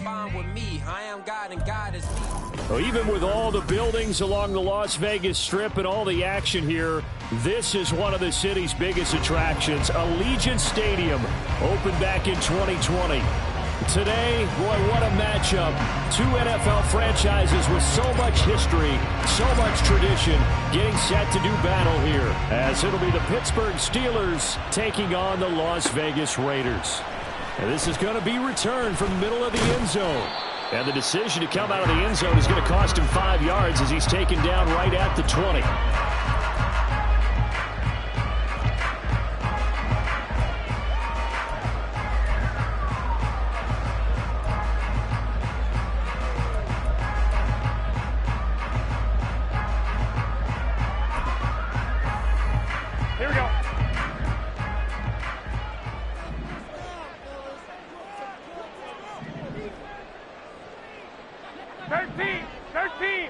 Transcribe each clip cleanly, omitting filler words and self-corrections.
fine with me. I am God and God is me. Well, even with all the buildings along the Las Vegas Strip and all the action here, this is one of the city's biggest attractions. Allegiant Stadium opened back in 2020. Today, boy, what a matchup. Two NFL franchises with so much history, so much tradition, getting set to do battle here, as it'll be the Pittsburgh Steelers taking on the Las Vegas Raiders. And this is going to be returned from the middle of the end zone. And the decision to come out of the end zone is going to cost him 5 yards as he's taken down right at the 20. Here we go. Thirteen.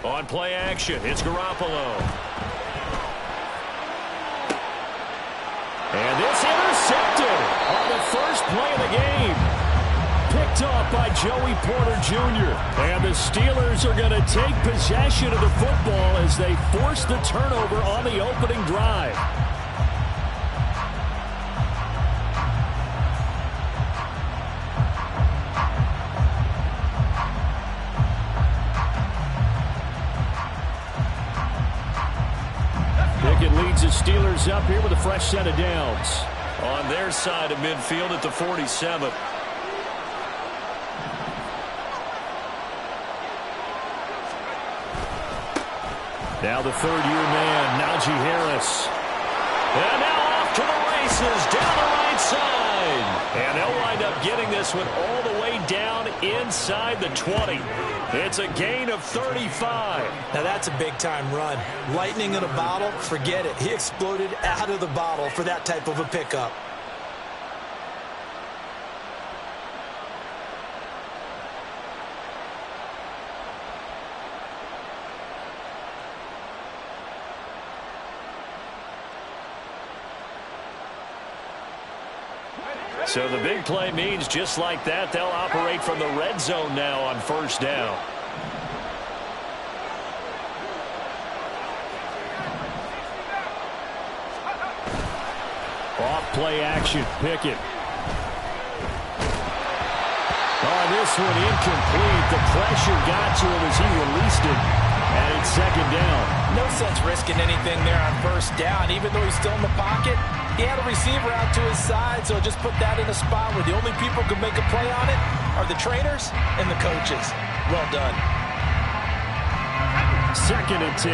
On play action, it's Garoppolo. And it's intercepted on the first play of the game. Picked off by Joey Porter Jr. And the Steelers are going to take possession of the football as they force the turnover on the opening drive. Pickett leads the Steelers up here with a fresh set of downs. On their side of midfield at the 47. Now the third-year man, Najee Harris. And now off to the races down the right side. And they'll wind up getting this one all the way down inside the 20. It's a gain of 35. Now that's a big-time run. Lightning in a bottle, forget it. He exploded out of the bottle for that type of a pickup. So the big play means just like that, they'll operate from the red zone now on first down. Off play action, Pickett. Oh, this one incomplete. The pressure got to him as he released it. And it's second down. No sense risking anything there on first down. Even though he's still in the pocket, he had a receiver out to his side, so just put that in a spot where the only people who can make a play on it are the trainers and the coaches. Well done. Second and 10.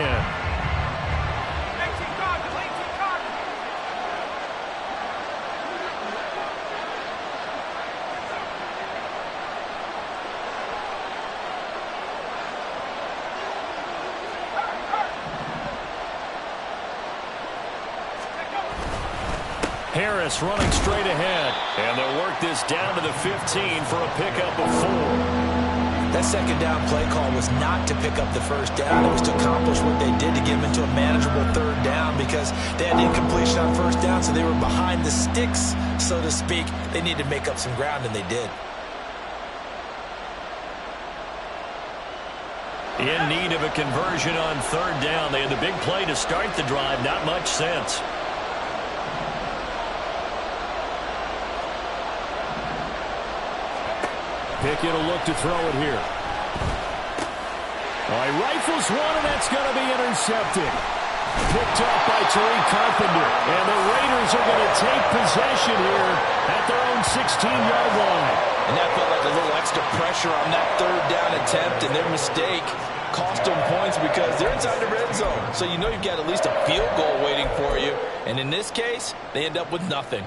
Harris running straight ahead. And they'll work this down to the 15 for a pickup of 4. That second down play call was not to pick up the first down. It was to accomplish what they did to get them into a manageable third down because they had incompletion on first down, so they were behind the sticks, so to speak. They needed to make up some ground, and they did. In need of a conversion on third down. They had the big play to start the drive. Not much sense. Pickett will look to throw it here. All right, rifles one, and that's going to be intercepted. Picked up by Tariq Carpenter. And the Raiders are going to take possession here at their own 16-yard line. And that felt like a little extra pressure on that third down attempt, and their mistake cost them points because they're inside the red zone. So you know you've got at least a field goal waiting for you. And in this case, they end up with nothing.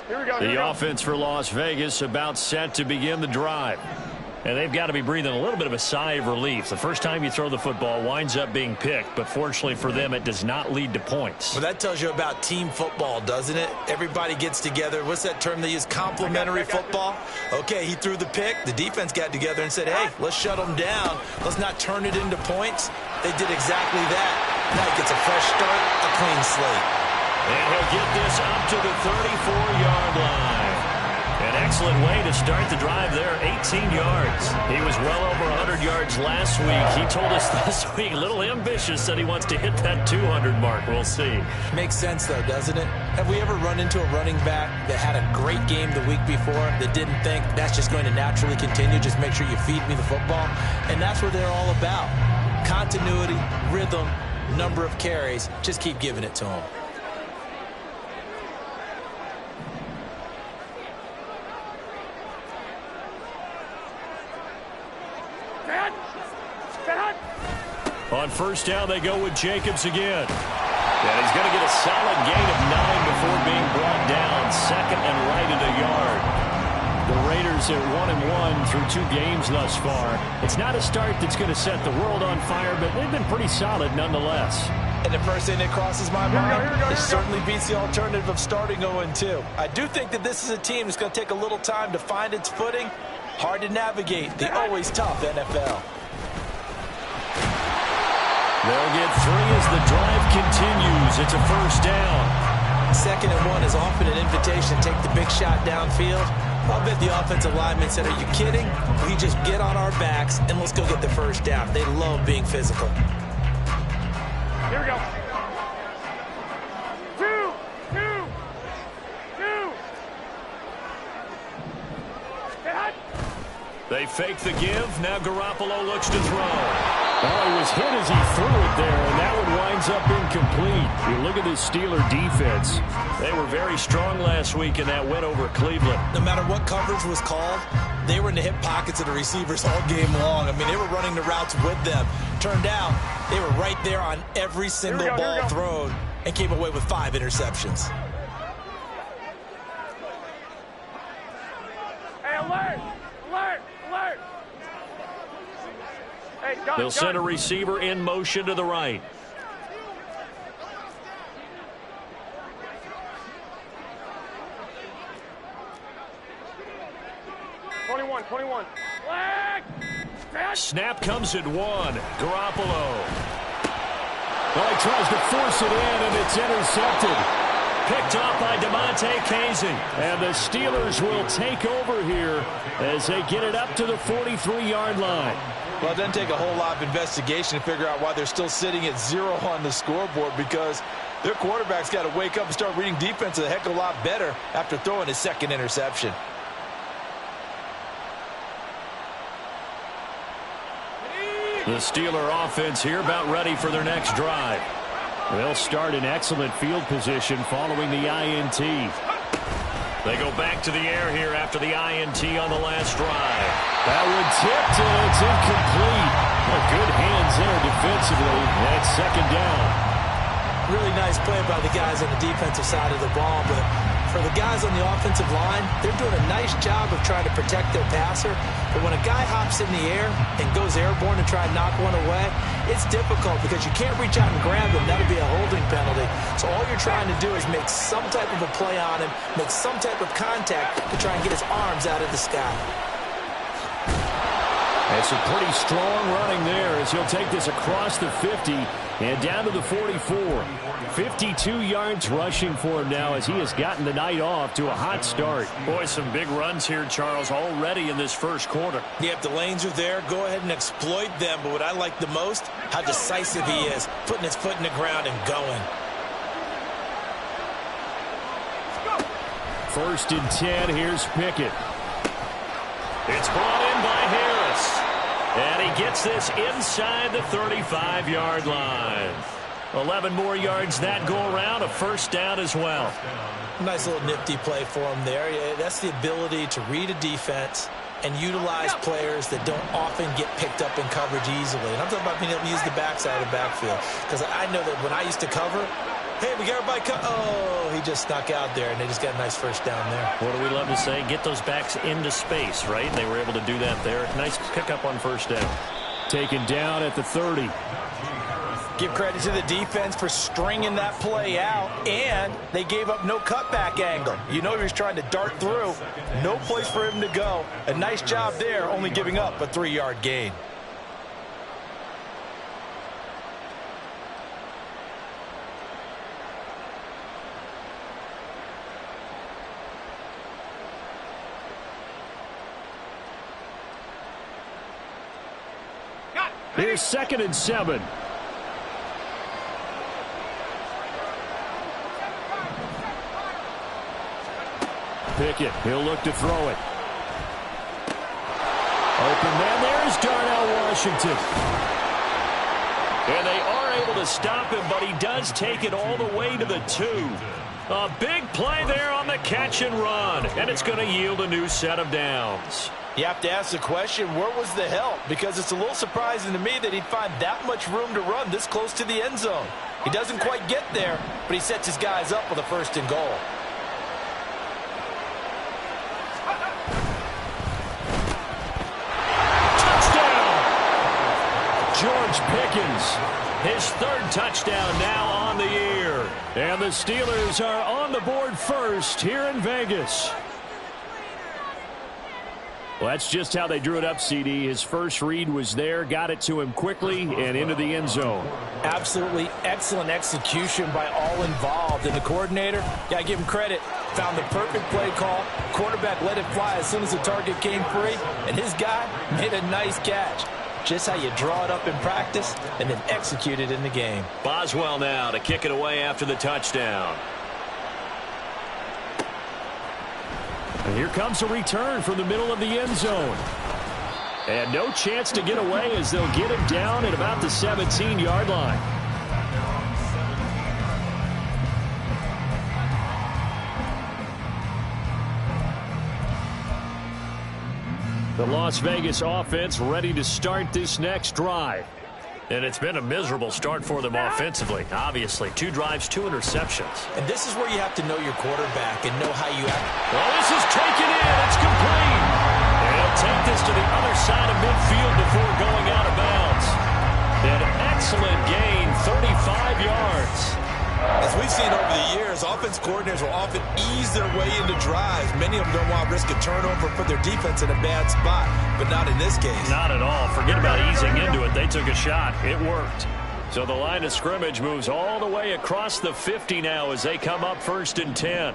Here Here we go. The offense for Las Vegas about set to begin the drive. And they've got to be breathing a little bit of a sigh of relief. The first time you throw the football winds up being picked, but fortunately for them, it does not lead to points. Well, that tells you about team football, doesn't it? Everybody gets together. What's that term they use? Complementary football? Okay, he threw the pick. The defense got together and said, hey, let's shut them down. Let's not turn it into points. They did exactly that. Now he gets a fresh start, a clean slate. And he'll get this up to the 34-yard line. An excellent way to start the drive there, 18 yards. He was well over 100 yards last week. He told us this week, a little ambitious, that he wants to hit that 200 mark. We'll see. Makes sense, though, doesn't it? Have we ever run into a running back that had a great game the week before that didn't think that's just going to naturally continue, just make sure you feed me the football? And that's what they're all about. Continuity, rhythm, number of carries. Just keep giving it to them. On first down, they go with Jacobs again. And he's going to get a solid gain of 9 before being brought down. Second and right at a yard. The Raiders are 1-1 through 2 games thus far. It's not a start that's going to set the world on fire, but they've been pretty solid nonetheless. And the first thing that crosses my mind, it certainly beats the alternative of starting 0-2. I do think that this is a team that's going to take a little time to find its footing. Hard to navigate the always tough NFL. They'll get 3 as the drive continues. It's a first down. 2nd and 1 is often an invitation to take the big shot downfield. I'll bet the offensive lineman said, are you kidding? We just get on our backs and let's go get the first down. They love being physical. Here we go. 2. They fake the give. Now Garoppolo looks to throw. Oh, he was hit as he threw it there, and that one winds up incomplete. You look at this Steeler defense. They were very strong last week in that win over Cleveland. No matter what coverage was called, they were in the hip pockets of the receivers all game long. I mean, they were running the routes with them. Turned out, they were right there on every single ball thrown and came away with 5 interceptions. Hey, alert! Hey, they'll send a receiver in motion to the right. Snap comes at 1. Garoppolo. Well, he tries to force it in, and it's intercepted. Picked off by DeMonte Casey. And the Steelers will take over here as they get it up to the 43-yard line. Well, it doesn't take a whole lot of investigation to figure out why they're still sitting at 0 on the scoreboard, because their quarterback's got to wake up and start reading defense a heck of a lot better after throwing his 2nd interception. The Steeler offense here about ready for their next drive. They'll start in excellent field position following the INT. They go back to the air here after the INT on the last drive. That one tipped, and it's incomplete. Well, good hands there defensively. That's 2nd down. Really nice play by the guys on the defensive side of the ball, but for the guys on the offensive line, they're doing a nice job of trying to protect their passer. But when a guy hops in the air and goes airborne to try and knock one away, it's difficult because you can't reach out and grab him. That would be a holding penalty. So all you're trying to do is make some type of a play on him, make some type of contact to try and get his arms out of the sky. And some pretty strong running there as he'll take this across the 50 and down to the 44. 52 yards rushing for him now as he has gotten the night off to a hot start. Boy, some big runs here, Charles, already in this first quarter. Yeah, if the lanes are there, go ahead and exploit them. But what I like the most, how decisive he is, putting his foot in the ground and going. 1st and 10, here's Pickett. It's brought in by Harris. And he gets this inside the 35-yard line. 11 more yards that go around, a first down as well. Nice little nifty play for him there. Yeah, that's the ability to read a defense and utilize players that don't often get picked up in coverage easily. And I'm talking about being able to use the backside of the backfield. Because I know that when I used to cover, Hey, we got everybody cut. Oh, he just snuck out there, and they just got a nice first down there. What do we love to say? Get those backs into space, right? They were able to do that there. Nice pickup on first down. Taken down at the 30. Give credit to the defense for stringing that play out, and they gave up no cutback angle. You know he was trying to dart through. No place for him to go. A nice job there, only giving up a 3-yard gain. Here's 2nd and 7. Pickett, he'll look to throw it. Open man, there's Darnell Washington. And they are able to stop him, but he does take it all the way to the 2. A big play there on the catch and run, and it's going to yield a new set of downs. You have to ask the question, where was the help? Because it's a little surprising to me that he'd find that much room to run this close to the end zone. He doesn't quite get there, but he sets his guys up with a 1st and goal. George Pickens, his 3rd touchdown now on the year. And the Steelers are on the board first here in Vegas. Well, that's just how they drew it up, CD. His first read was there, got it to him quickly, and into the end zone. Absolutely excellent execution by all involved. And the coordinator, got to give him credit, found the perfect play call. Quarterback let it fly as soon as the target came free, and his guy made a nice catch. Just how you draw it up in practice and then execute it in the game. Boswell now to kick it away after the touchdown. And here comes a return from the middle of the end zone. And no chance to get away as they'll get him down at about the 17-yard line. The Las Vegas offense ready to start this next drive. And it's been a miserable start for them offensively. Obviously, 2 drives, 2 interceptions. And this is where you have to know your quarterback and know how you act. Well, this is taken in. It's complete. And he'll take this to the other side of midfield before going out of bounds. An excellent gain, 35 yards. As we've seen over the years, offense coordinators will often ease their way into drives. Many of them don't want to risk a turnover and put their defense in a bad spot, but not in this case. Not at all. Forget about easing into it. They took a shot. It worked. So the line of scrimmage moves all the way across the 50 now as they come up 1st and 10.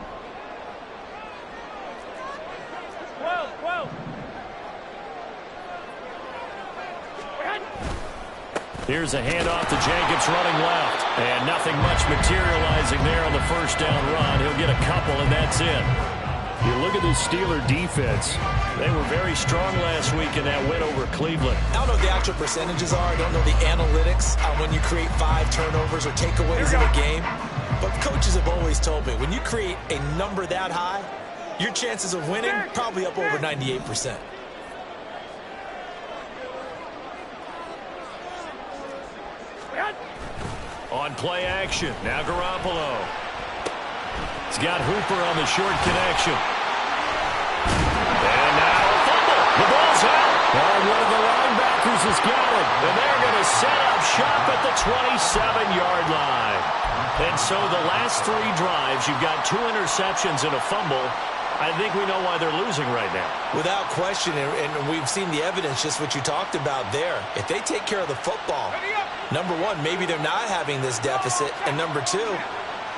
Here's a handoff to Jacobs running left. And nothing much materializing there on the 1st down run. He'll get a couple, and that's it. You look at the Steeler defense. They were very strong last week in that win over Cleveland. I don't know what the actual percentages are. I don't know the analytics on when you create 5 turnovers or takeaways in a game. But coaches have always told me, when you create a number that high, your chances of winning probably up over 98%. On play action, now Garoppolo. He's got Hooper on the short connection. And now a fumble. The ball's out. And one of the linebackers has got it. And they're going to set up shop at the 27-yard line. And so the last 3 drives, you've got 2 interceptions and a fumble. I think we know why they're losing right now. Without question, and we've seen the evidence, just what you talked about there. If they take care of the football, number 1, maybe they're not having this deficit. And number 2,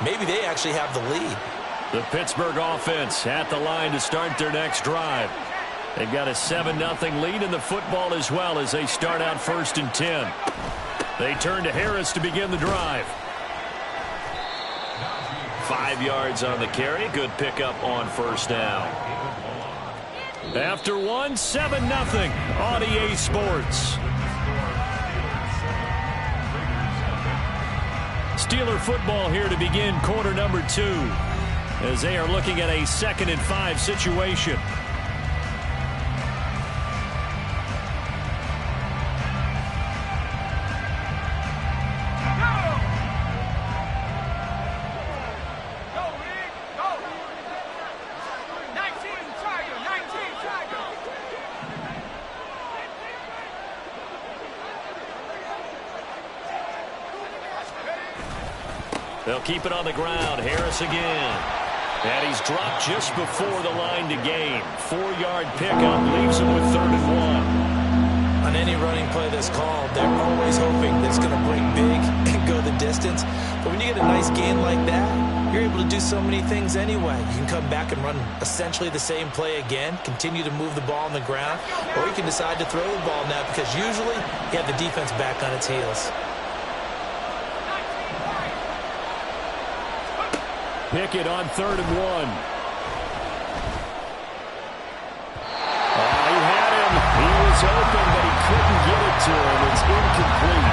maybe they actually have the lead. The Pittsburgh offense at the line to start their next drive. They've got a 7-0 lead in the football as well as they start out 1st and 10. They turn to Harris to begin the drive. 5 yards on the carry. Good pickup on 1st down. After 1, 7-0 on EA Sports. Steeler football here to begin quarter number 2 as they are looking at a 2nd and 5 situation. They'll keep it on the ground. Harris again. And he's dropped just before the line to gain. 4-yard pickup leaves him with 3rd and 1. On any running play that's called, they're always hoping that it's going to break big and go the distance. But when you get a nice gain like that, you're able to do so many things anyway. You can come back and run essentially the same play again, continue to move the ball on the ground, or you can decide to throw the ball now because usually you have the defense back on its heels. Pickett on 3rd and 1. He had him. He was open, but he couldn't get it to him. It's incomplete.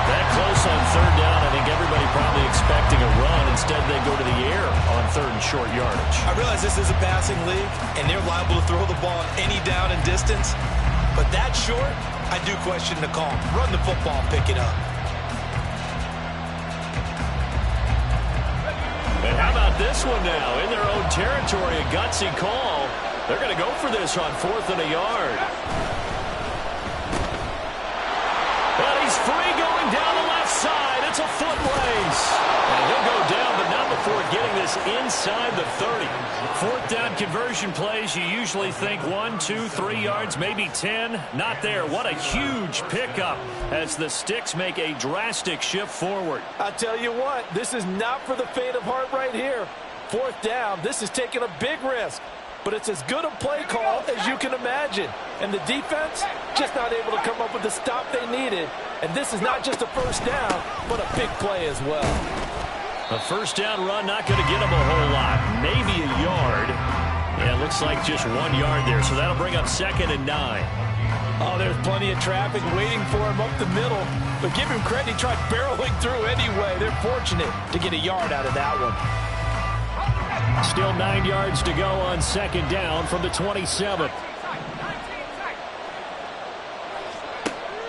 That close on 3rd down, I think everybody probably expecting a run. Instead, they go to the air on 3rd and short yardage. I realize this is a passing league, and they're liable to throw the ball on any down and distance. But that short, I do question the call. Run the football, pick it up. And how about this one now? In their own territory, a gutsy call. They're going to go for this on 4th and a yard. And he's free going down the left side. It's a foot race. And he'll go down, but not before getting this inside the 30. 4th down conversion plays, you usually think 1, 2, 3 yards, maybe 10. Not there. What a huge pickup as the Sticks make a drastic shift forward. I tell you what, this is not for the faint of heart right here. 4th down, this is taking a big risk. But it's as good a play call as you can imagine. And the defense just not able to come up with the stop they needed. And this is not just a 1st down, but a big play as well. A 1st down run not going to get him a whole lot. Maybe a yard. Yeah, it looks like just 1 yard there. So that'll bring up 2nd and 9. Oh, there's plenty of traffic waiting for him up the middle. But give him credit, he tried barreling through anyway. They're fortunate to get a yard out of that one. Still 9 yards to go on 2nd down from the 27.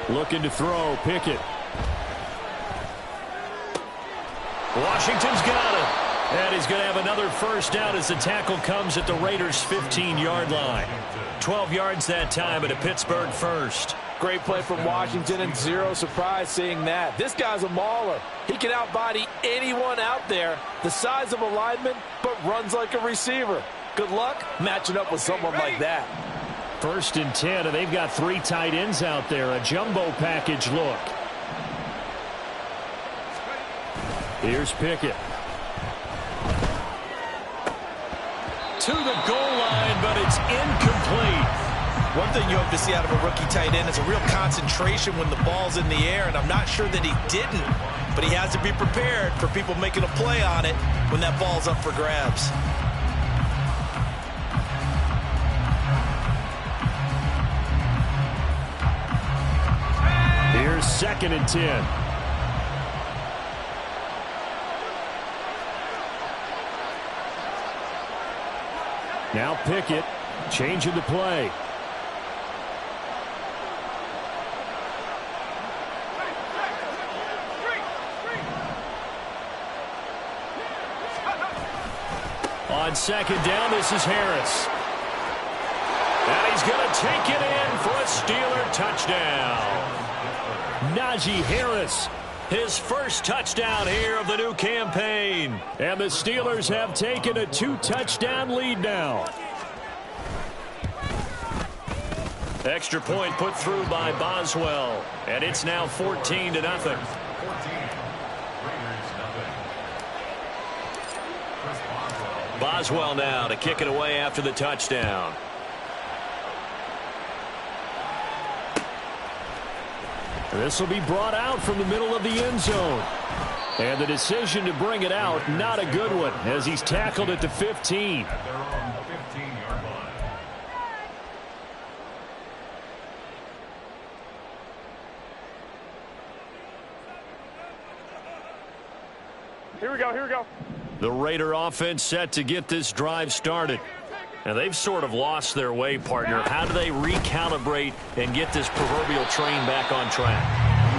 Looking to throw, Pickett. Washington's got it. And he's going to have another 1st down as the tackle comes at the Raiders' 15-yard line. 12 yards that time at a Pittsburgh 1st. Great play from Washington, and zero surprise seeing that. This guy's a mauler. He can outbody anyone out there, the size of a lineman, but runs like a receiver. Good luck matching up with someone like that. 1st and 10, and they've got 3 tight ends out there. A jumbo package look. Here's Pickett. To the goal line, but it's incomplete. One thing you hope to see out of a rookie tight end is a real concentration when the ball's in the air, and I'm not sure that he didn't, but he has to be prepared for people making a play on it when that ball's up for grabs. Here's 2nd and 10. Now Pickett changing the play. On 2nd down, this is Harris. And he's going to take it in for a Steeler touchdown. Najee Harris, his 1st touchdown here of the new campaign. And the Steelers have taken a 2-touchdown lead now. Extra point put through by Boswell. And it's now 14-0. Boswell now to kick it away after the touchdown. This will be brought out from the middle of the end zone. And the decision to bring it out, not a good one, as he's tackled at the 15. Here we go, here we go. The Raider offense set to get this drive started. And they've sort of lost their way, partner. How do they recalibrate and get this proverbial train back on track?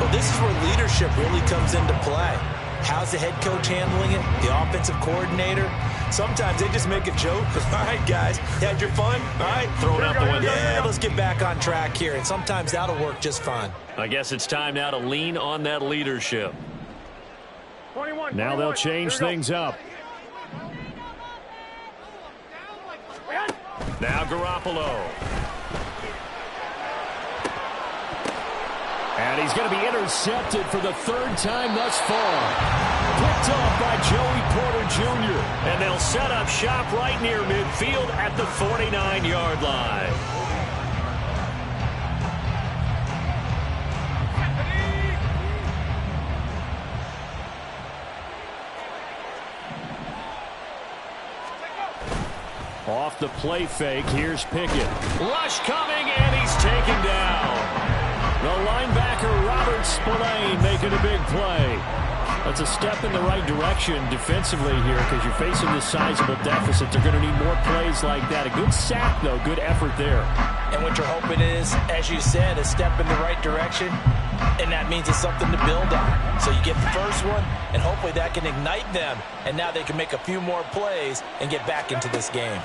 Well, this is where leadership really comes into play. How's the head coach handling it? The offensive coordinator? Sometimes they just make a joke. All right, guys, you had your fun? All right, throw it out the window. Yeah, let's get back on track here. And sometimes that'll work just fine. I guess it's time now to lean on that leadership. 21. Now they'll change things up. Now Garoppolo. And he's going to be intercepted for the third time thus far. Picked off by Joey Porter Jr. And they'll set up shop right near midfield at the 49-yard line. Off the play fake, here's Pickett. Rush coming, and he's taken down. The linebacker, Robert Spillane, making a big play. That's a step in the right direction defensively here because you're facing this sizable deficit. They're going to need more plays like that. A good sack, though. Good effort there. And what you're hoping is, as you said, a step in the right direction, and that means it's something to build on. So you get the first one, and hopefully that can ignite them, and now they can make a few more plays and get back into this game.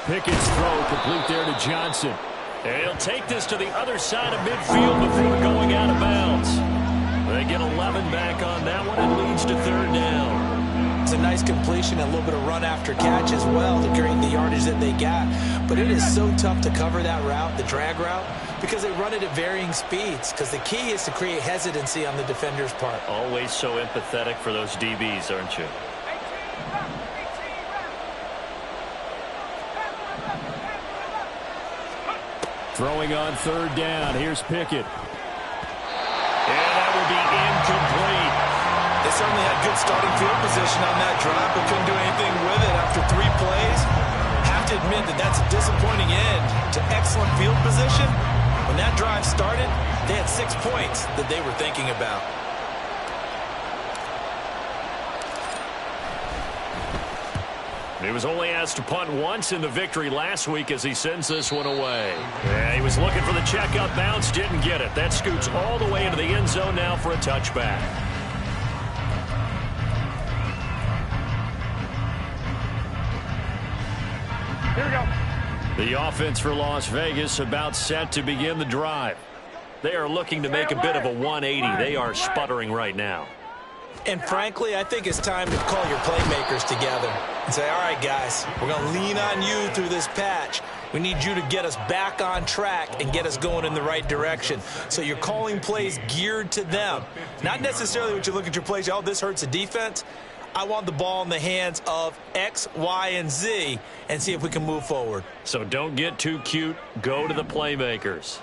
Pickett's throw complete there to Johnson. And he'll take this to the other side of midfield before going out of bounds. They get 11 back on that one. It leads to third down. It's a nice completion, a little bit of run after catch as well to create the yardage that they got. But it is so tough to cover that route, the drag route, because they run it at varying speeds. Because the key is to create hesitancy on the defender's part. Always so empathetic for those DBs, aren't you? Throwing on third down. Here's Pickett. And that will be incomplete. They certainly had good starting field position on that drive, but couldn't do anything with it after 3 plays. Have to admit that that's a disappointing end to excellent field position. When that drive started, they had 6 points that they were thinking about. He was only asked to punt once in the victory last week as he sends this one away. Yeah, he was looking for the checkout bounce, didn't get it. That scoots all the way into the end zone now for a touchback. Here we go. The offense for Las Vegas about set to begin the drive. They are looking to make a bit of a 180. They are sputtering right now. And frankly, I think it's time to call your playmakers together and say, all right, guys, we're going to lean on you through this patch. We need you to get us back on track and get us going in the right direction. So you're calling plays geared to them. Not necessarily what you look at your plays, oh, this hurts the defense. I want the ball in the hands of X, Y, and Z and see if we can move forward. So don't get too cute. Go to the playmakers.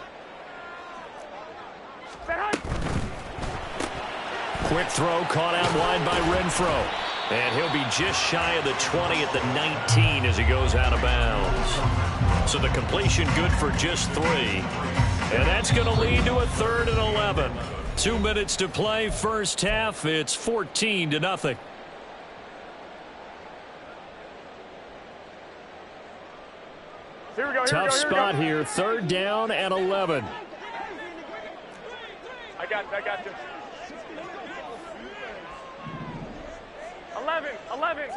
Quick throw caught out wide by Renfro. And he'll be just shy of the 20 at the 19 as he goes out of bounds. So the completion good for just 3. And that's going to lead to a 3rd and 11. 2 minutes to play first half. It's 14-0. Here we go. Tough spot here. 3rd down and 11. I got you. 11.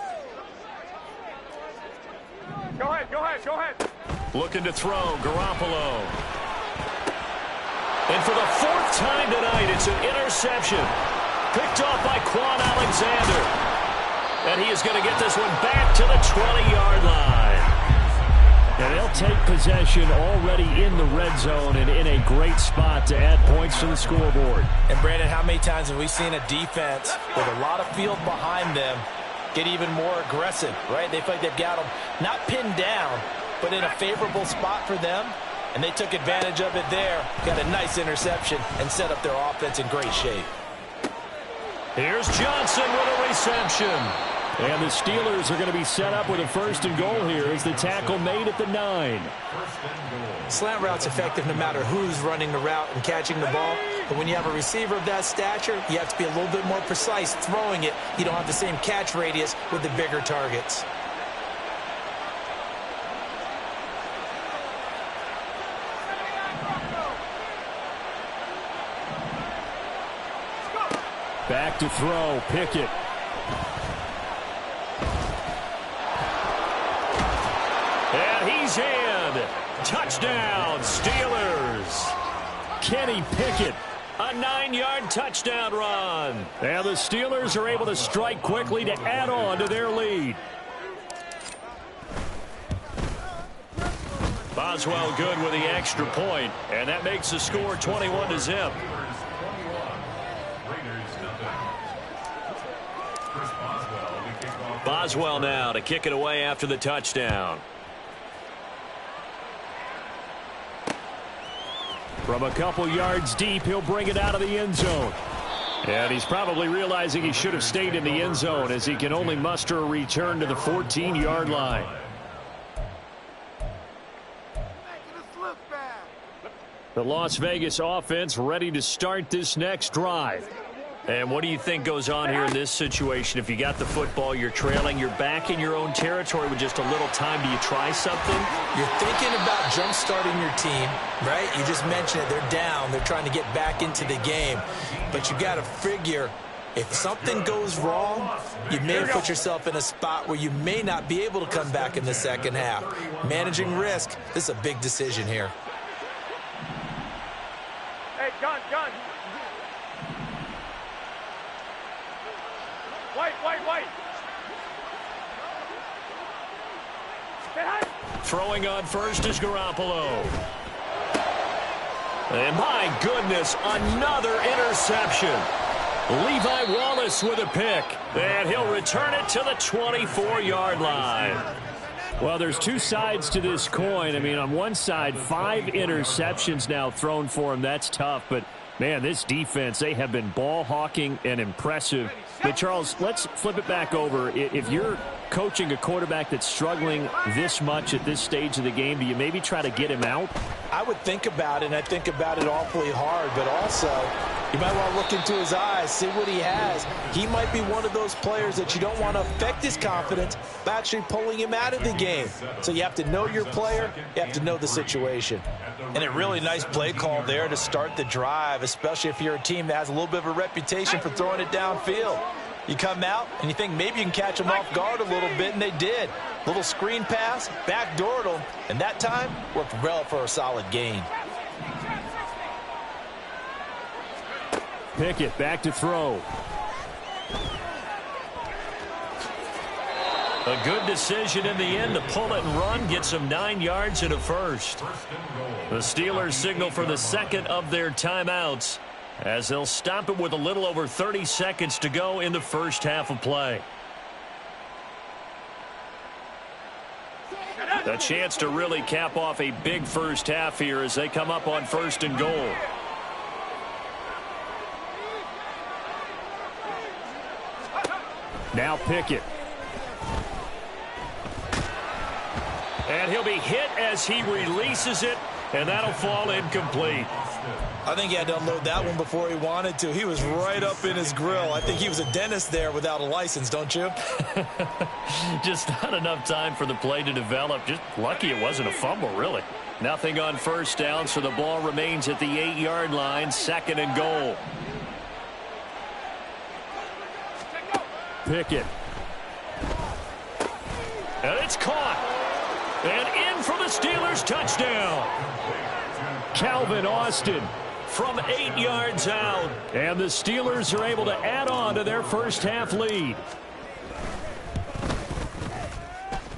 Go ahead. Looking to throw, Garoppolo. And for the 4th time tonight, it's an interception. Picked off by Quan Alexander. And he is going to get this one back to the 20-yard line. And they'll take possession already in the red zone and in a great spot to add points to the scoreboard. And, Brandon, how many times have we seen a defense with a lot of field behind them get even more aggressive, right? They feel like they've got them not pinned down, but in a favorable spot for them, and they took advantage of it there, got a nice interception, and set up their offense in great shape. Here's Johnson with a reception. And the Steelers are going to be set up with a 1st and goal here as the tackle made at the 9. Slant route's effective no matter who's running the route and catching the ball. But when you have a receiver of that stature, you have to be a little bit more precise throwing it. You don't have the same catch radius with the bigger targets. Back to throw, Pickett. And he's in. Touchdown, Steelers. Kenny Pickett A 9-yard touchdown run. And the Steelers are able to strike quickly to add on to their lead. Boswell good with the extra point, and that makes the score 21-0. Boswell now to kick it away after the touchdown. From a couple yards deep, he'll bring it out of the end zone. And he's probably realizing he should have stayed in the end zone as he can only muster a return to the 14-yard line. The Las Vegas offense ready to start this next drive. And what do you think goes on here in this situation? If you got the football, you're trailing, you're back in your own territory with just a little time. Do you try something? You're thinking about jump-starting your team, right? You just mentioned it. They're down. They're trying to get back into the game. But you got to figure, if something goes wrong, you may put yourself in a spot where you may not be able to come back in the second half. Managing risk, this is a big decision here. Hey, gun. White. Throwing on first is Garoppolo. And my goodness, another interception. Levi Wallace with a pick. And he'll return it to the 24-yard line. Well, there's two sides to this coin. I mean, on one side, 5 interceptions now thrown for him. That's tough. But, man, this defense, they have been ball hawking and impressive. But, Charles, let's flip it back over. If you're coaching a quarterback that's struggling this much at this stage of the game, do you maybe try to get him out? I would think about it, and I think about it awfully hard. But also, you might want to look into his eyes, see what he has. He might be one of those players that you don't want to affect his confidence by actually pulling him out of the game. So you have to know your player. You have to know the situation. And a really nice play call there to start the drive, especially if you're a team that has a little bit of a reputation for throwing it downfield. You come out and you think maybe you can catch them off guard a little bit, and they did. Little screen pass, backdoored them, and that time worked well for a solid gain. Pickett back to throw. A good decision in the end to pull it and run, get some 9 yards and a first. The Steelers signal for the second of their timeouts as they'll stop it with a little over 30 seconds to go in the first half of play. A chance to really cap off a big first half here as they come up on 1st and goal. Now Pickett. And he'll be hit as he releases it, and that'll fall incomplete. I think he had to unload that one before he wanted to. He was right up in his grill. I think he was a dentist there without a license, don't you? Just not enough time for the play to develop. Just lucky it wasn't a fumble, really. Nothing on first down, so the ball remains at the 8-yard line, 2nd and goal. Pickett. And it's caught. And in for the Steelers touchdown. Calvin Austin from 8 yards out. And the Steelers are able to add on to their first half lead.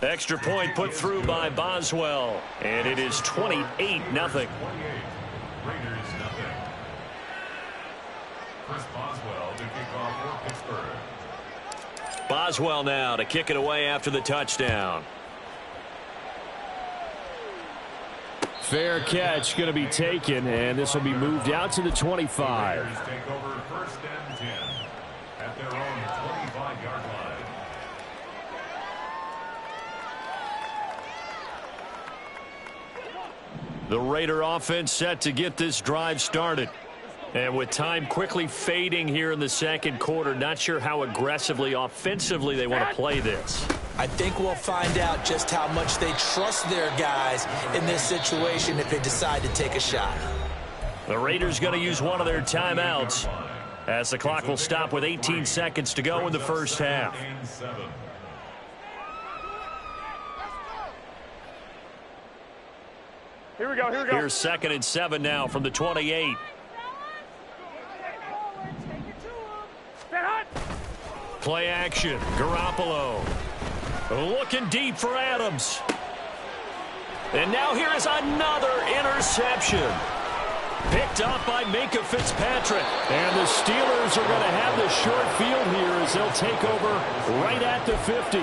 Extra point put through by Boswell. And it is 28-0. Boswell now to kick it away after the touchdown. Fair catch going to be taken, and this will be moved out to the 25. Take over 1st and 10 at their own 25-yard line. The Raider offense set to get this drive started. And with time quickly fading here in the second quarter, not sure how aggressively, offensively they want to play this. I think we'll find out just how much they trust their guys in this situation if they decide to take a shot. The Raiders going to use one of their timeouts as the clock will stop with 18 seconds to go in the first half. Here we go. Here's 2nd and 7 now from the 28. Play action. Garoppolo looking deep for Adams. And now here is another interception. Picked up by Minkah Fitzpatrick. And the Steelers are going to have the short field here as they'll take over right at the 50.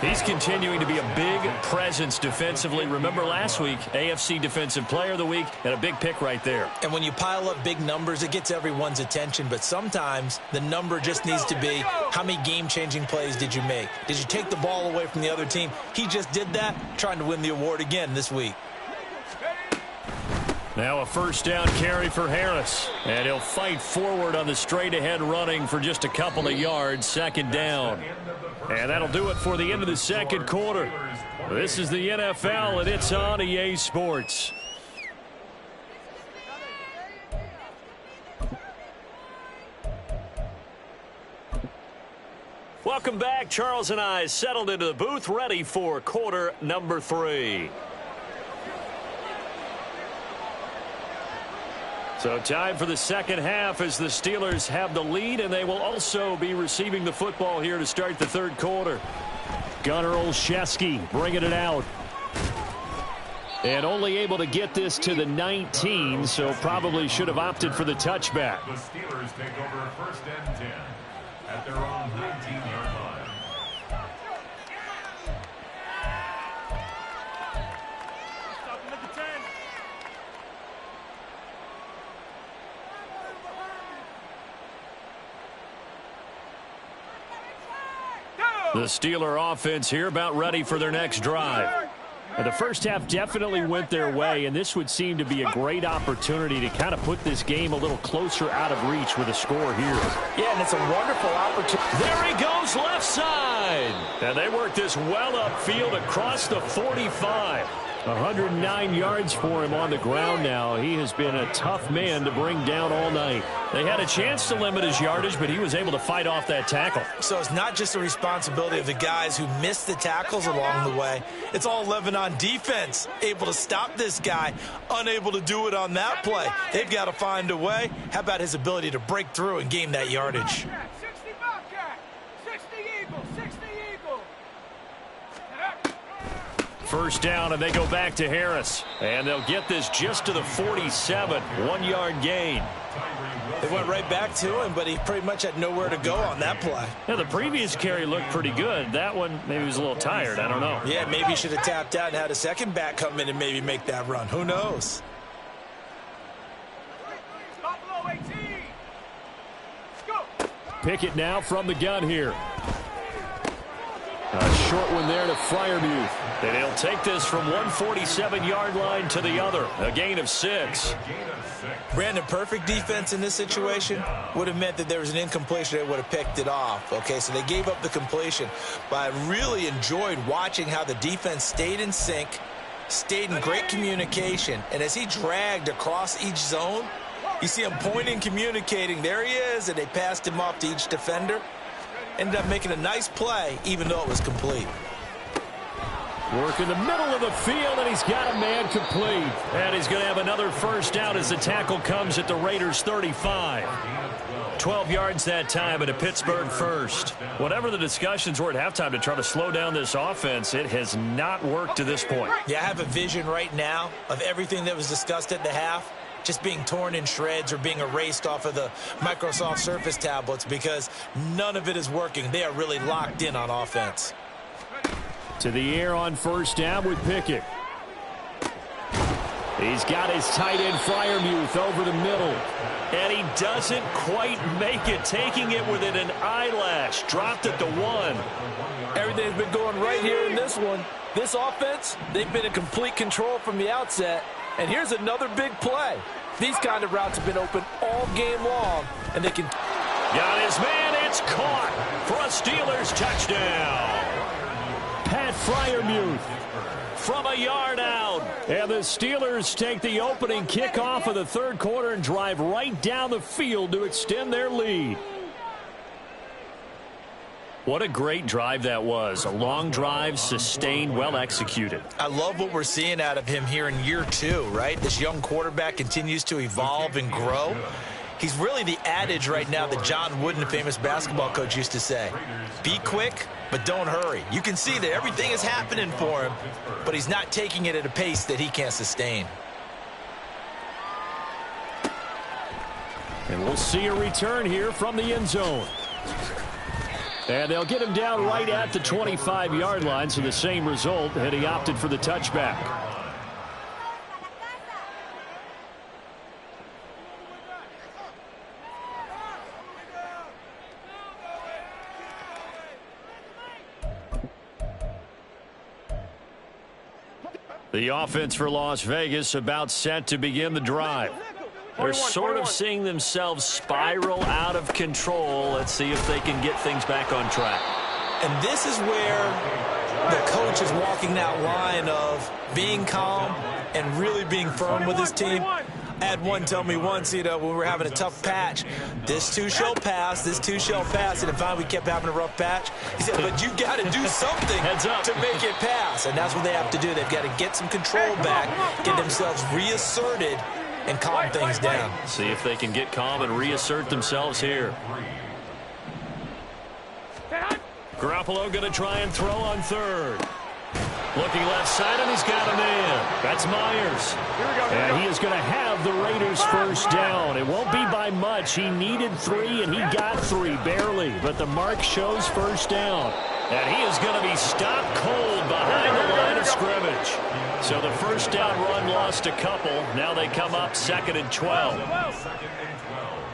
He's continuing to be a big presence defensively. Remember last week, AFC Defensive Player of the Week, and a big pick right there. And when you pile up big numbers, it gets everyone's attention. But sometimes the number just needs to be, how many game-changing plays did you make? Did you take the ball away from the other team? He just did that, trying to win the award again this week. Now a first down carry for Harris. And he'll fight forward on the straight-ahead running for just a couple of yards. Second down. And that'll do it for the end of the second quarter. This is the NFL, and it's on EA Sports. Welcome back. Charles and I settled into the booth, ready for quarter number 3. So time for the second half as the Steelers have the lead, and they will also be receiving the football here to start the third quarter. Gunnar Olszewski bringing it out. And only able to get this to the 19, so probably should have opted for the touchback. The Steelers take over first and 10 at their own 19-yard line. The Steeler offense here about ready for their next drive. And the first half definitely went their way, and this would seem to be a great opportunity to kind of put this game a little closer out of reach with a score here. Yeah, and it's a wonderful opportunity. There he goes, left side. And they work this well upfield across the 45. 109 yards for him on the ground now. He has been a tough man to bring down all night. They had a chance to limit his yardage, but he was able to fight off that tackle. So it's not just the responsibility of the guys who missed the tackles along the way. It's all 11 on defense, able to stop this guy, unable to do it on that play. They've got to find a way. How about his ability to break through and gain that yardage? 60 Bobcat, 60 Eagle, 60 Eagle. First down, and they go back to Harris. And they'll get this just to the 47. 1-yard gain. They went right back to him, but he pretty much had nowhere to go on that play. Now, the previous carry looked pretty good. That one, maybe he was a little tired. I don't know. Yeah, maybe he should have tapped out and had a second back come in and maybe make that run. Who knows? Buffalo 18. Go. Pickett now from the gun here. A short one there to Freiermuth. And he'll take this from 147-yard line to the other. A gain of 6. Brandon, perfect defense in this situation would have meant that there was an incompletion. They would have picked it off. Okay, so they gave up the completion. But I really enjoyed watching how the defense stayed in sync, stayed in great communication. And as he dragged across each zone, you see him pointing, communicating. There he is, and they passed him off to each defender. Ended up making a nice play, even though it was complete. Work in the middle of the field, and he's got a man complete. And he's going to have another first down as the tackle comes at the Raiders' 35. 12 yards that time at a Pittsburgh first. Whatever the discussions were at halftime to try to slow down this offense, it has not worked to this point. Yeah, I have a vision right now of everything that was discussed at the half just being torn in shreds or being erased off of the Microsoft Surface tablets because none of it is working. They are really locked in on offense. To the air on first down with Pickett. He's got his tight end Freiermuth over the middle. And he doesn't quite make it, taking it within an eyelash. Dropped at the 1. Everything's been going right here in this one. This offense, they've been in complete control from the outset. And here's another big play. These kind of routes have been open all game long, and they can... Got his man, it's caught for a Steelers touchdown. Pat Freiermuth from a yard out. And the Steelers take the opening kickoff of the third quarter and drive right down the field to extend their lead. What a great drive that was. A long drive, sustained, well executed. I love what we're seeing out of him here in year 2, right? This young quarterback continues to evolve and grow. He's really the adage right now that John Wooden, the famous basketball coach, used to say. Be quick, but don't hurry. You can see that everything is happening for him, but he's not taking it at a pace that he can't sustain. And we'll see a return here from the end zone. And they'll get him down right at the 25-yard line, so the same result, and he opted for the touchback. The offense for Las Vegas about set to begin the drive. They're sort of seeing themselves spiral out of control. Let's see if they can get things back on track. And this is where the coach is walking that line of being calm and really being firm with his team. I had one tell me once, when we were having a tough patch, this too shall pass, this too shall pass. And finally we kept having a rough patch. He said, but you got to do something to make it pass. And that's what they have to do. They've got to get some control back, get themselves reasserted, and calm things down. See if they can get calm and reassert themselves here. Garoppolo going to try and throw on third. Looking left side, and he's got a man. That's Myers. And he is going to have the Raiders first down. It won't be by much. He needed 3, and he got 3, barely. But the mark shows first down. And he is going to be stopped cold behind the line of scrimmage. So the first down run lost a couple. Now they come up 2nd and 12. 2nd and 12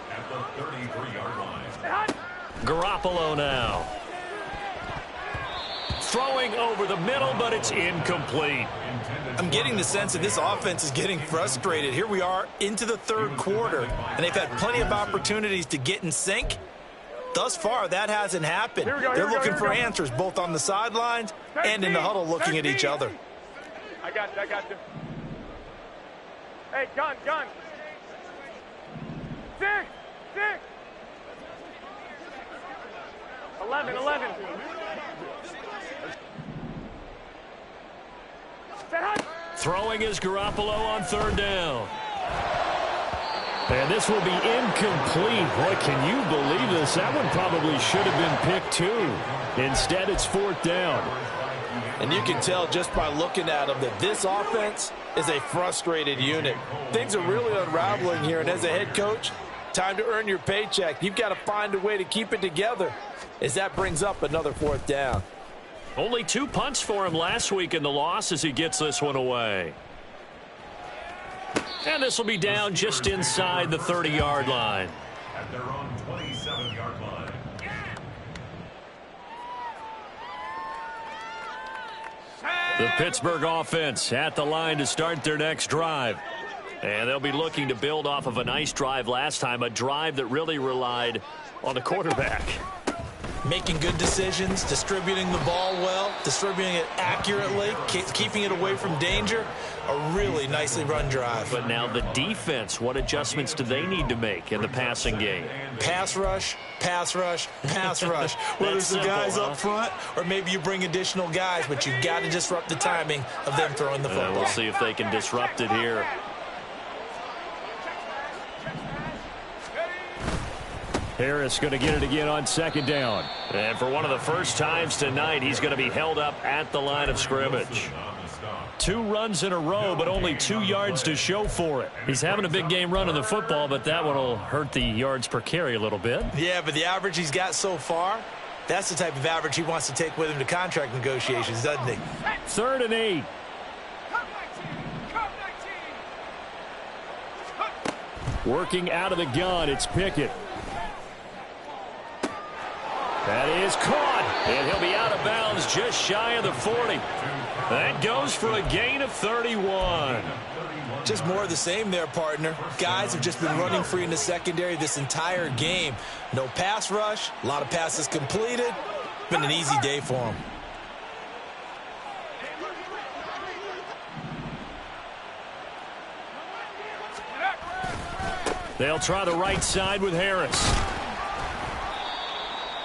at the 33-yard line. Garoppolo now. Throwing over the middle, but it's incomplete. I'm getting the sense that this offense is getting frustrated. Here we are into the third quarter, and they've had plenty of opportunities to get in sync. Thus far, that hasn't happened. They're looking for answers both on the sidelines and in the huddle looking at each other. I got you. Hey, gun. 6. 11. Throwing is Garoppolo on third down. And this will be incomplete. Boy, can you believe this? That one probably should have been picked too. Instead, it's 4th down. And you can tell just by looking at them that this offense is a frustrated unit. Things are really unraveling here, and as a head coach, time to earn your paycheck. You've got to find a way to keep it together as that brings up another 4th down. Only 2 punts for him last week in the loss as he gets this one away. And this will be down just inside the 30-yard line. At their own 27-yard line. The Pittsburgh offense at the line to start their next drive. And they'll be looking to build off of a nice drive last time, a drive that really relied on the quarterback. Making good decisions, distributing the ball well, distributing it accurately, keeping it away from danger. A really nicely run drive. But now the defense, what adjustments do they need to make in the passing game? Pass rush, pass rush, pass rush. Whether it's the guys up front or maybe you bring additional guys, but you've got to disrupt the timing of them throwing the football. We'll see if they can disrupt it here. Harris going to get it again on 2nd down. And for one of the first times tonight, he's going to be held up at the line of scrimmage. 2 runs in a row, but only 2 yards to show for it. He's having a big game running the football, but that one will hurt the yards per carry a little bit. Yeah, but the average he's got so far, that's the type of average he wants to take with him to contract negotiations, doesn't he? 3rd and 8. Working out of the gun, it's Pickett. That is caught, and he'll be out of bounds just shy of the 40. That goes for a gain of 31. Just more of the same there, partner. Guys have just been running free in the secondary this entire game. No pass rush, a lot of passes completed. Been an easy day for them. They'll try the right side with Harris.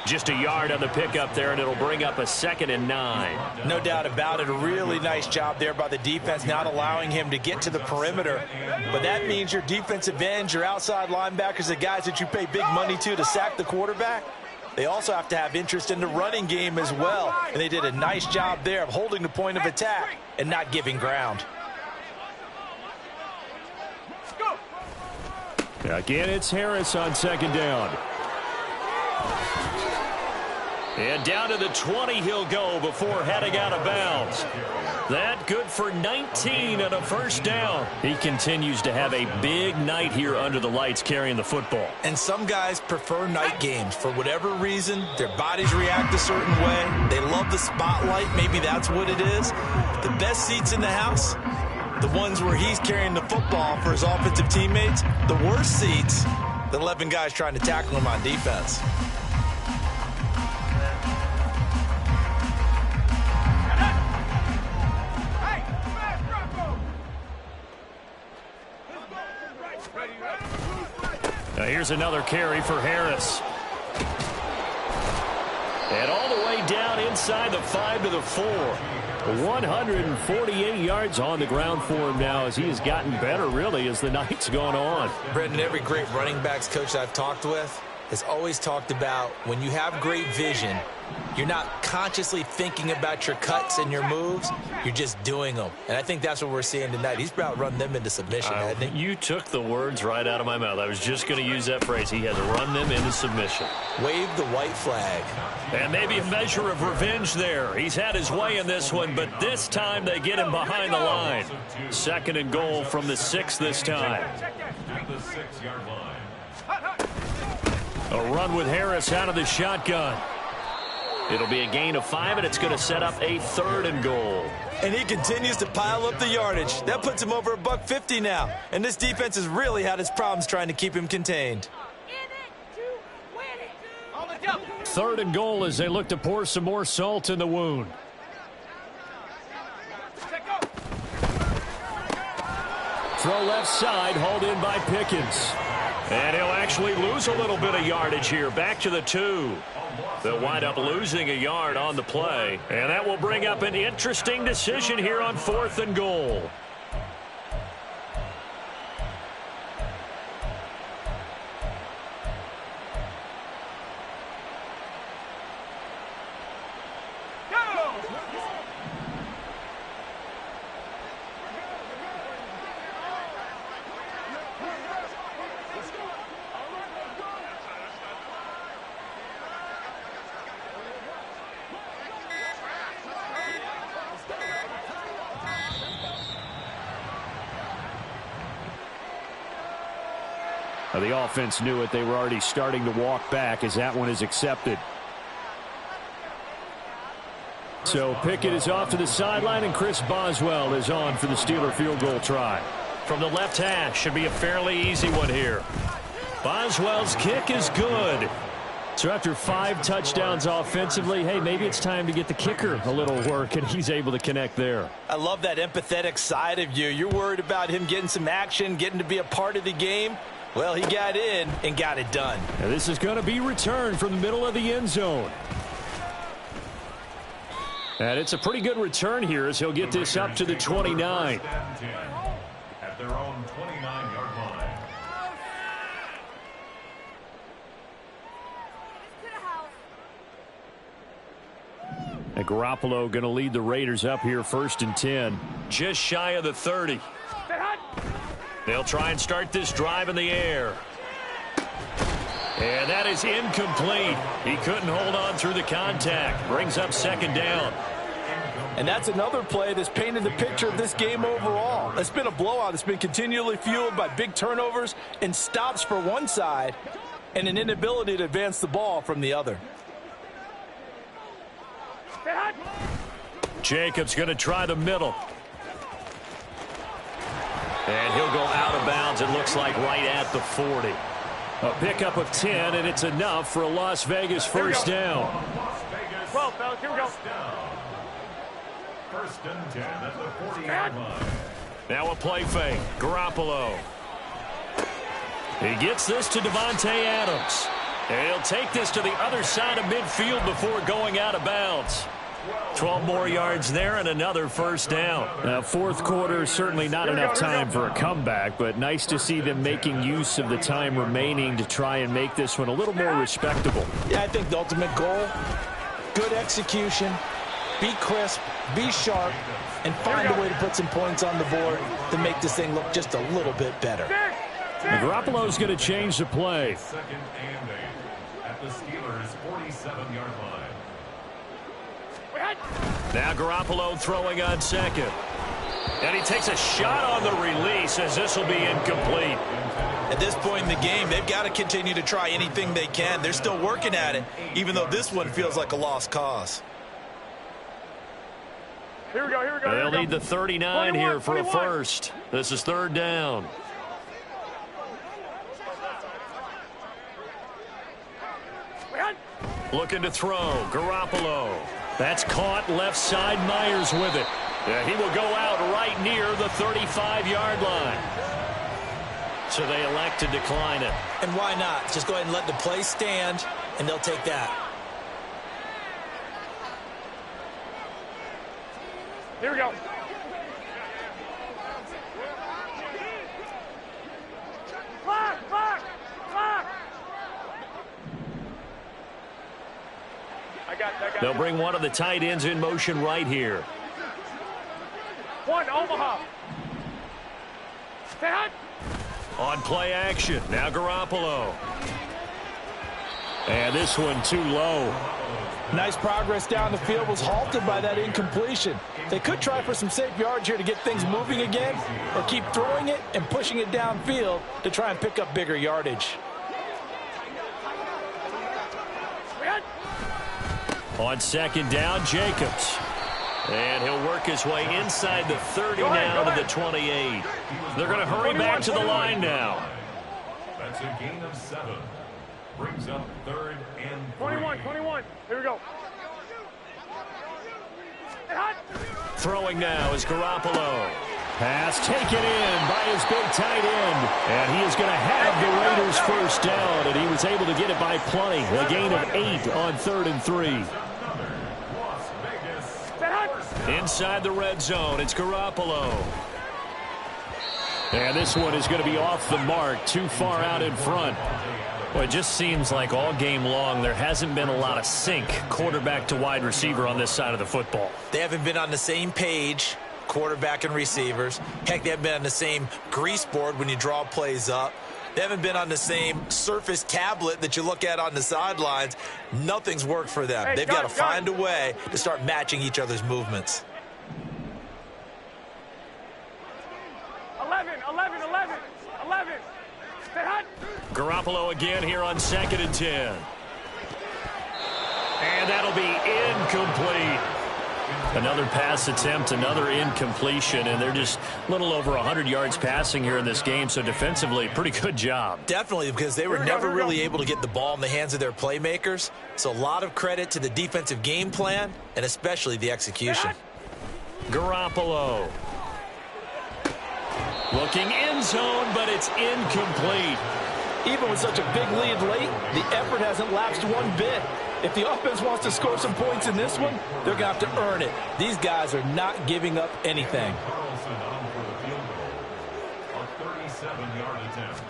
Just a yard on the pickup there, and it'll bring up a 2nd and 9. No doubt about it. A really nice job there by the defense, not allowing him to get to the perimeter. But that means your defensive ends, your outside linebackers, the guys that you pay big money to sack the quarterback, they also have to have interest in the running game as well. And they did a nice job there of holding the point of attack and not giving ground. Again, it's Harris on 2nd down. And down to the 20 he'll go before heading out of bounds. That good for 19 and a 1st down. He continues to have a big night here under the lights carrying the football. And some guys prefer night games. For whatever reason, their bodies react a certain way. They love the spotlight. Maybe that's what it is. The best seats in the house, the ones where he's carrying the football for his offensive teammates. The worst seats, the 11 guys trying to tackle him on defense. Now here's another carry for Harris. And all the way down inside the 5 to the 4. 148 yards on the ground for him now as he has gotten better, really, as the night's gone on. Brendan, every great running backs coach I've talked with has always talked about when you have great vision, you're not consciously thinking about your cuts and your moves. You're just doing them. And I think that's what we're seeing tonight. He's about run them into submission, hasn't he? You took the words right out of my mouth. I was just going to use that phrase. He has run them into submission. Wave the white flag. And maybe a measure of revenge there. He's had his way in this one, but this time they get him behind the line. 2nd and goal from the 6 this time. At the 6-yard line. A run with Harris out of the shotgun. It'll be a gain of 5, and it's going to set up a 3rd and goal. And he continues to pile up the yardage. That puts him over $150 now. And this defense has really had its problems trying to keep him contained. 3rd and goal as they look to pour some more salt in the wound. Throw left side, hauled in by Pickens. And he'll actually lose a little bit of yardage here. Back to the 2. They'll wind up losing a yard on the play. And that will bring up an interesting decision here on 4th and goal. The offense knew it. They were already starting to walk back as that one is accepted. So Pickett is off to the sideline, and Chris Boswell is on for the Steeler field goal try. From the left hash, should be a fairly easy one here. Boswell's kick is good. So after 5 touchdowns offensively, hey, maybe it's time to get the kicker a little work, and he's able to connect there. I love that empathetic side of you. You're worried about him getting some action, getting to be a part of the game. Well, he got in and got it done. And this is going to be returned from the middle of the end zone. And it's a pretty good return here as he'll get this up to the 29. At their own 29-yard line. And Garoppolo going to lead the Raiders up here 1st and 10. Just shy of the 30. They'll try and start this drive in the air. And that is incomplete. He couldn't hold on through the contact. Brings up 2nd down. And that's another play that's painted the picture of this game overall. It's been a blowout. It's been continually fueled by big turnovers and stops for one side and an inability to advance the ball from the other. Jacobs going to try the middle. And he'll go out of bounds, it looks like, right at the 40. A pickup of 10, and it's enough for a Las Vegas 1st down. Well, fellas, here we go. 1st and 10 at the 40-yard line. Now a play fake. Garoppolo. He gets this to Devontae Adams. And he'll take this to the other side of midfield before going out of bounds. 12 more yards there and another first down. Fourth quarter, certainly not enough time for a comeback, but nice to see them making use of the time remaining to try and make this one a little more respectable. Yeah, I think the ultimate goal, good execution, be crisp, be sharp, and find a way to put some points on the board to make this thing look just a little bit better. Garoppolo's going to change the play. Second and 8 at the Steelers' 47-yard line. Now Garoppolo throwing on second. And he takes a shot on the release as this will be incomplete. At this point in the game, they've got to continue to try anything they can. They're still working at it, even though this one feels like a lost cause. Here we go, here we go. They'll need the 39 here for a first. This is third down. Looking to throw. Garoppolo. That's caught left side. Myers with it. He will go out right near the 35-yard line. So they elect to decline it. And why not? Just go ahead and let the play stand, and they'll take that. Here we go. Clock, clock, clock. I got They'll bring one of the tight ends in motion right here. One, Omaha. Stay hot. On play action. Now Garoppolo. And this one too low. Nice progress down the field was halted by that incompletion. They could try for some safe yards here to get things moving again, or keep throwing it and pushing it downfield to try and pick up bigger yardage. On second down, Jacobs. And he'll work his way inside the 30 now to the 28. They're going to hurry back to the line now. That's a gain of 7. Brings up third and 21. Here we go. Throwing now is Garoppolo. Pass taken in by his big tight end. And he is going to have the Raiders first down, and he was able to get it by plenty. A gain of 8 on 3rd and 3. Inside the red zone, it's Garoppolo. And this one is going to be off the mark, too far out in front. Well, it just seems like all game long there hasn't been a lot of sync quarterback to wide receiver on this side of the football. They haven't been on the same page, quarterback and receivers. Heck, they haven't been on the same grease board when you draw plays up. They haven't been on the same surface tablet that you look at on the sidelines. Nothing's worked for them. They've got to find a way to start matching each other's movements. 11. Stay hot. Garoppolo again here on 2nd and 10. And that'll be incomplete. Another pass attempt, another incompletion, and they're just a little over 100 yards passing here in this game, so defensively, pretty good job. Definitely, because they were never really able to get the ball in the hands of their playmakers, so a lot of credit to the defensive game plan, and especially the execution. Garoppolo. Looking end zone, but it's incomplete. Even with such a big lead late, the effort hasn't lapsed one bit. If the offense wants to score some points in this one, they're going to have to earn it. These guys are not giving up anything. Carlson on for the field goal. A 37-yard attempt.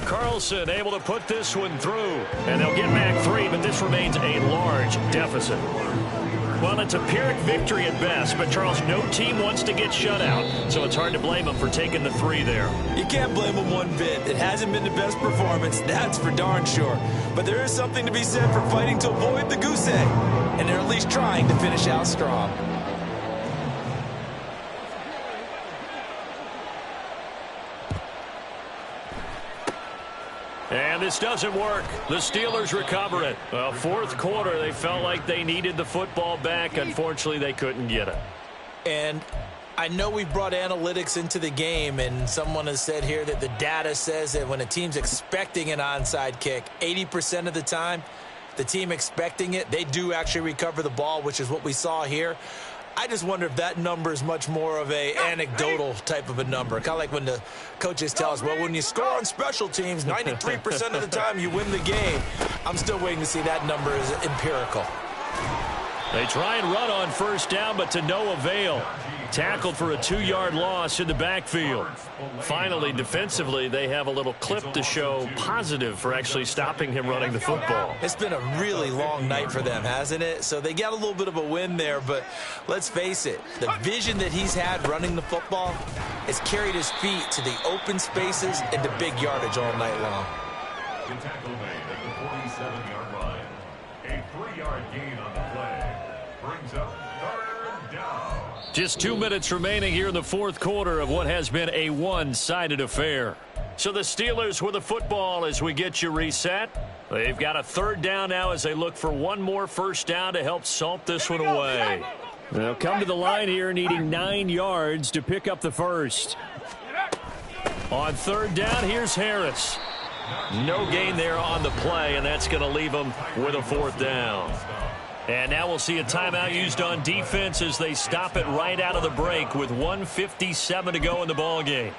Carlson able to put this one through. And they'll get back 3, but this remains a large deficit. Well, it's a Pyrrhic victory at best, but Charles, no team wants to get shut out, so it's hard to blame them for taking the 3 there. You can't blame them one bit. It hasn't been the best performance, that's for darn sure. But there is something to be said for fighting to avoid the goose egg, and they're at least trying to finish out strong. And this doesn't work. The Steelers recover it. Well, fourth quarter, they felt like they needed the football back. Unfortunately, they couldn't get it. And I know we brought analytics into the game, and someone has said here that the data says that when a team's expecting an onside kick, 80% of the time, the team expecting it, they do actually recover the ball, which is what we saw here. I just wonder if that number is much more of a anecdotal type of a number. Kind of like when the coaches tell us, well, when you score on special teams, 93% of the time you win the game. I'm still waiting to see that number is empirical. They try and run on first down, but to no avail. Tackled for a 2-yard loss in the backfield. Finally, defensively, they have a little clip to show positive for actually stopping him running the football. It's been a really long night for them, hasn't it? So they got a little bit of a win there, but let's face it, the vision that he's had running the football has carried his feet to the open spaces and to big yardage all night long. The tackle made at the 47-yard line. A 3-yard gain on the play brings up 3rd down. Just 2 minutes remaining here in the fourth quarter of what has been a one-sided affair. So the Steelers with the football as we get you reset. They've got a 3rd down now as they look for one more first down to help salt this one away. They'll come to the line here needing 9 yards to pick up the first. On 3rd down, here's Harris. No gain there on the play, and that's going to leave them with a 4th down. And now we'll see a timeout used on defense as they stop it right out of the break with 1:57 to go in the ball game.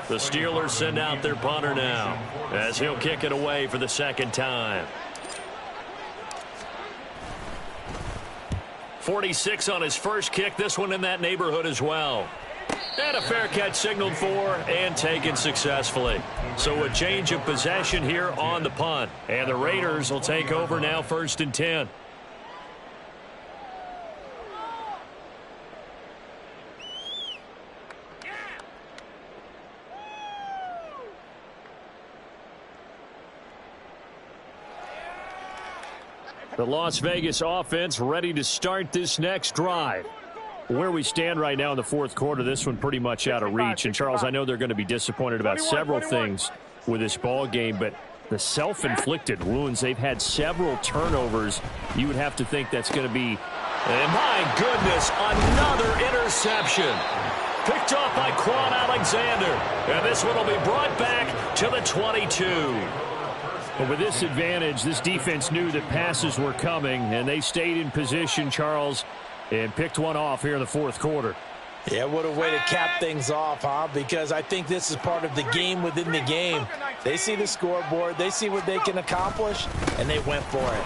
The Steelers send out their punter now as he'll kick it away for the 2nd time. 46 on his first kick. This one in that neighborhood as well. And a fair catch signaled for and taken successfully. So a change of possession here on the punt. And the Raiders will take over now 1st and 10. The Las Vegas offense ready to start this next drive. Where we stand right now in the fourth quarter, this one pretty much out of reach. And, Charles, I know they're going to be disappointed about several things with this ball game, but the self-inflicted wounds, they've had several turnovers. You would have to think that's going to be, and my goodness, another interception. Picked off by Quan Alexander. And this one will be brought back to the 22. But with this advantage, this defense knew that passes were coming, and they stayed in position, Charles, and picked one off here in the fourth quarter. Yeah, what a way to cap things off, huh? Because I think this is part of the game within the game. They see the scoreboard, they see what they can accomplish, and they went for it.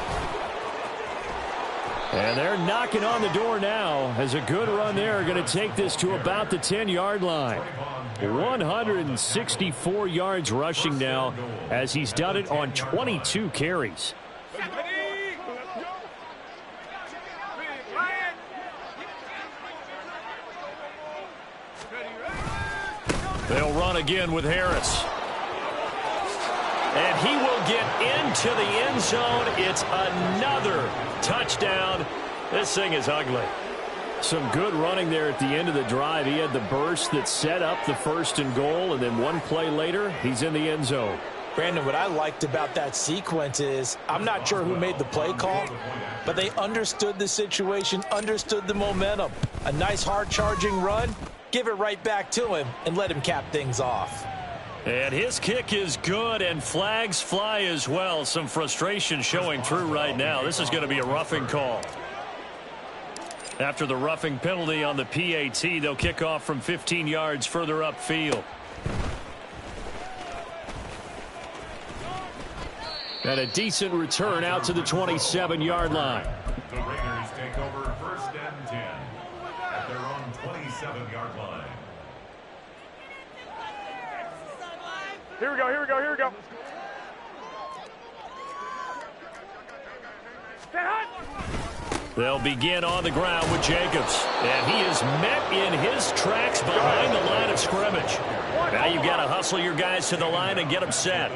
And they're knocking on the door now as a good run there. Going to take this to about the 10-yard line. 164 yards rushing now as he's done it on 22 carries. They'll run again with Harris. And he will get into the end zone. It's another touchdown. This thing is ugly. Some good running there at the end of the drive. He had the burst that set up the 1st and goal, and then one play later, he's in the end zone. Brandon, what I liked about that sequence is I'm not sure who made the play call, but they understood the situation, understood the momentum. A nice hard-charging run. Give it right back to him and let him cap things off. And his kick is good, and flags fly as well. Some frustration showing through right now. This is going to be a roughing call. After the roughing penalty on the PAT, they'll kick off from 15 yards further upfield. And a decent return out to the 27-yard line. The Raiders take over 1st and 10 at their own 27-yard line. Here we go, here we go, here we go. Stand hot. They'll begin on the ground with Jacobs. And he is met in his tracks behind the line of scrimmage. Now you've got to hustle your guys to the line and get them set.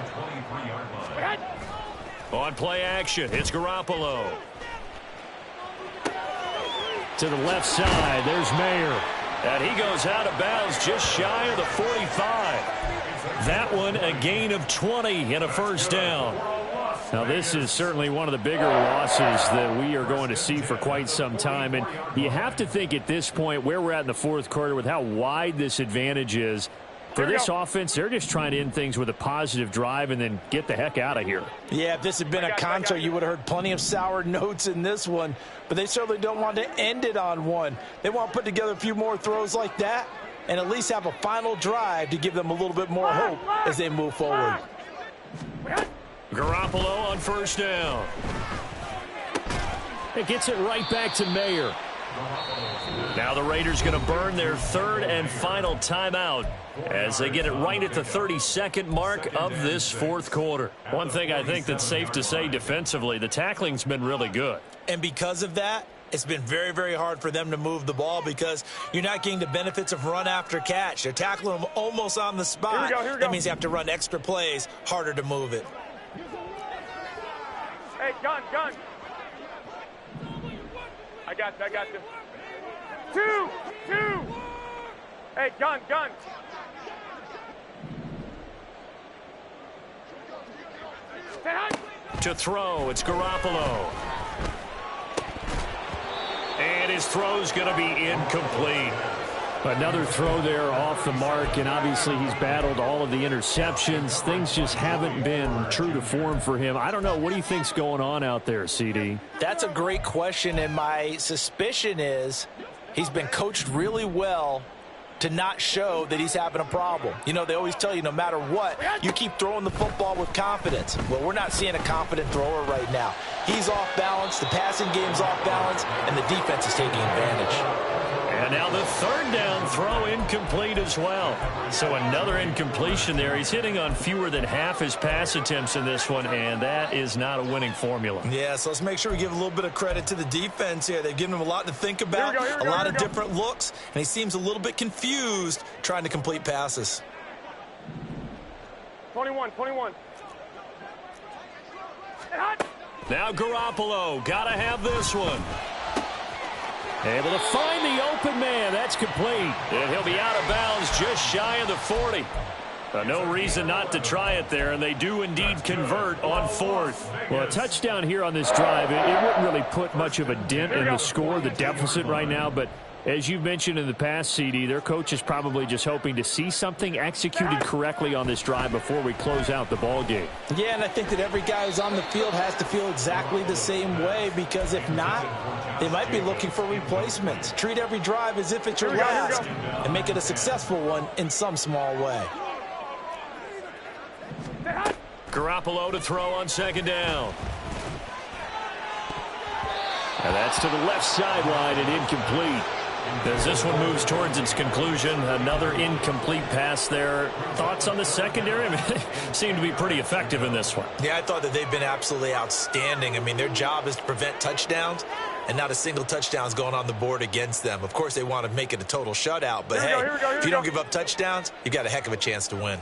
On play action, it's Garoppolo. To the left side, there's Mayer. And he goes out of bounds just shy of the 45. That one a gain of 20 and a 1st down. Now this is certainly one of the bigger losses that we are going to see for quite some time. And you have to think at this point where we're at in the fourth quarter with how wide this advantage is, For this offense, they're just trying to end things with a positive drive and then get the heck out of here. Yeah, if this had been a concert, you would have heard plenty of sour notes in this one. But they certainly don't want to end it on one. They want to put together a few more throws like that and at least have a final drive to give them a little bit more hope as they move forward. Garoppolo on first down. It gets it right back to Mayer. Now the Raiders going to burn their third and final timeout as they get it right at the 32nd mark of this fourth quarter. One thing I think that's safe to say defensively, the tackling's been really good. And because of that, it's been very, very hard for them to move the ball because you're not getting the benefits of run after catch. They're tackling them almost on the spot. Here we go. That means you have to run extra plays, harder to move it. Hey, gun. I got you. Two. Hey, gun. To throw, it's Garoppolo. And his throw's going to be incomplete. Another throw there off the mark, and obviously he's battled all of the interceptions. Things just haven't been true to form for him. I don't know. What do you think's going on out there, CD? That's a great question, and my suspicion is he's been coached really well to not show that he's having a problem. You know, they always tell you no matter what, you keep throwing the football with confidence. Well, we're not seeing a confident thrower right now. He's off balance, the passing game's off balance, and the defense is taking advantage. And now the third down throw incomplete as well. So another incompletion there. He's hitting on fewer than half his pass attempts in this one, and that is not a winning formula. Yeah, so let's make sure we give a little bit of credit to the defense here. They've given him a lot to think about, a lot of different looks, and he seems a little bit confused trying to complete passes. 21. Now Garoppolo, gotta have this one. Able to find the open man. That's complete. And he'll be out of bounds just shy of the 40. No reason not to try it there, and they do indeed convert on fourth. Well, a touchdown here on this drive, it wouldn't really put much of a dent in the score, the deficit right now, but as you've mentioned in the past, CD, their coach is probably just hoping to see something executed correctly on this drive before we close out the ball game. Yeah, and I think that every guy who's on the field has to feel exactly the same way, because if not, they might be looking for replacements. Treat every drive as if it's your last and make it a successful one in some small way. Garoppolo to throw on second down. And that's to the left sideline and incomplete. As this one moves towards its conclusion, another incomplete pass there. Thoughts on the secondary? I mean, they seem to be pretty effective in this one. Yeah, I thought that they've been absolutely outstanding. I mean, their job is to prevent touchdowns, and not a single touchdown is going on the board against them. Of course, they want to make it a total shutout, but hey, if you don't give up touchdowns, you got a heck of a chance to win.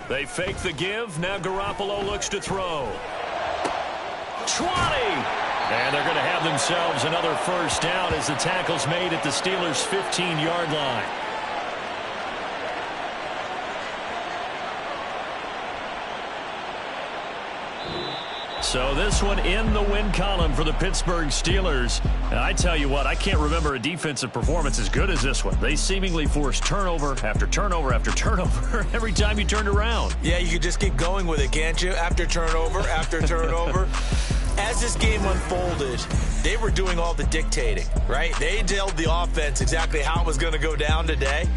They fake the give. Now Garoppolo looks to throw. 20! And they're going to have themselves another first down as the tackle's made at the Steelers' 15-yard line. So this one in the win column for the Pittsburgh Steelers. And I tell you what, I can't remember a defensive performance as good as this one. They seemingly forced turnover after turnover after turnover every time you turned around. Yeah, you could just keep going with it, can't you? After turnover, after turnover. As this game unfolded, they were doing all the dictating, right? They told the offense exactly how it was going to go down today.